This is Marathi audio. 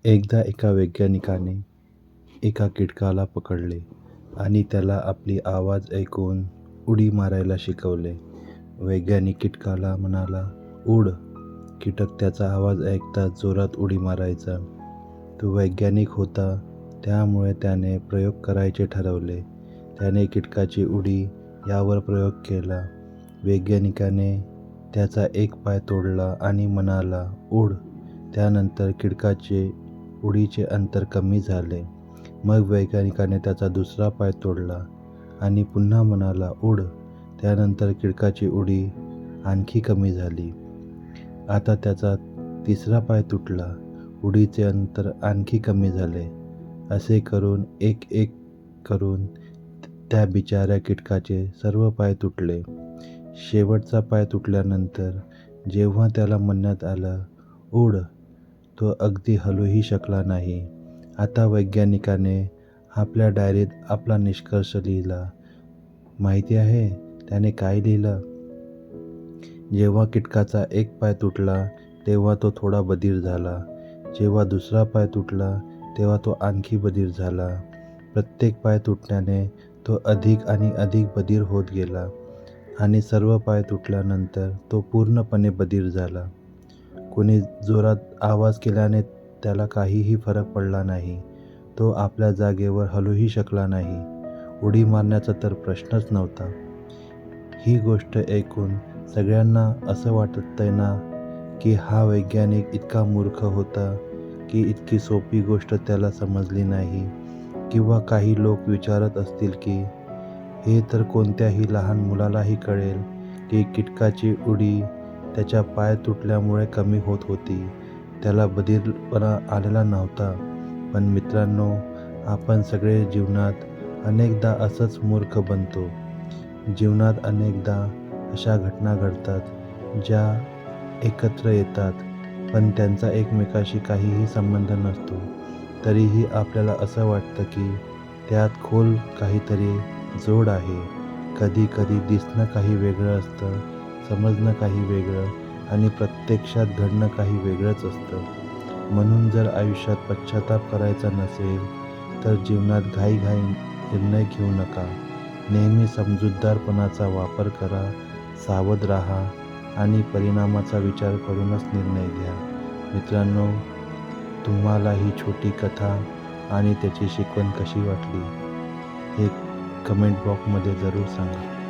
एकदा एका वैज्ञानिकाने एका कीटकाला पकडले आणि त्याला आपली आवाज ऐकून उडी मारायला शिकवले. वैज्ञानिक कीटकाला म्हणाला, "उड." कीटक त्याचा आवाज ऐकताच जोरात उडी मारायचा. तो वैज्ञानिक होता, त्यामुळे त्याने प्रयोग करायचे ठरवले. त्याने कीटकाची उडी यावर प्रयोग केला. वैज्ञानिकाने त्याचा एक पाय तोडला आणि म्हणाला, "उड." त्यानंतर कीटकाचे उडीचे अंतर कमी झाले. मग वैज्ञानिकाने त्याचा दुसरा पाय तोडला आणि पुन्हा म्हणाला, "उड." त्यानंतर कीटकाची उडी आणखी कमी झाली. आता त्याचा तिसरा पाय तुटला. उडीचे अंतर आणखी कमी झाले. असे करून एक करून त्या बिचाऱ्या कीटकाचे सर्व पाय तुटले. शेवटचा पाय तुटल्यानंतर जेव्हा त्याला म्हणण्यात आलं, "उड," तो अगदी हलूही शकला नाही. आता वैज्ञानिकाने आपल्या डायरीत आपला निष्कर्ष लिहिला. माहिती आहे त्याने काय लिहिलं? जेव्हा कीटकाचा एक पाय तुटला, तेव्हा तो थोडा बधीर झाला. जेव्हा दुसरा पाय तुटला, तेव्हा तो आणखी बधीर झाला. प्रत्येक पाय तुटल्याने तो अधिक आणि अधिक बधीर होत गेला आणि सर्व पाय तुटल्यानंतर तो पूर्णपणे बधीर झाला. कोणी जोरात आवाज केल्याने त्याला काहीही फरक पडला नाही. तो आपल्या जागेवर हलूही शकला नाही. उडी मारण्याचा तर प्रश्नच नव्हता. ही गोष्ट ऐकून सगळ्यांना असं वाटतंय ना, की हा वैज्ञानिक इतका मूर्ख होता, की इतकी सोपी गोष्ट त्याला समजली नाही. किंवा काही लोक विचारत असतील की हे तर कोणत्याही लहान मुलालाही कळेल, की कीटकाची उडी त्याच्या पाय तुटल्यामुळे कमी होत होती. त्याला बधीरपणा आलेला नव्हता. पण मित्रांनो, आपण सगळे जीवनात अनेकदा असंच मूर्ख बनतो. जीवनात अनेकदा अशा घटना घडतात, ज्या एकत्र येतात, पण त्यांचा एकमेकाशी काहीही संबंध नसतो. तरीही आपल्याला असं वाटतं की त्यात खोल काहीतरी जोड आहे. कधी-कधी दिसणं काही वेगळं असतं, समजणं काही वेगळं आणि प्रत्यक्षात घडणं काही वेगळंच असतं. म्हणून जर आयुष्यात पश्चाताप करायचा नसेल, तर जीवनात घाईघाई निर्णय घेऊ नका. नेहमी समजूतदारपणाचा वापर करा, सावध राहा आणि परिणामाचा विचार करूनच निर्णय घ्या. मित्रांनो, तुम्हाला ही छोटी कथा आणि त्याची शिकवण कशी वाटली, हे कमेंट बॉक्समध्ये जरूर सांगा.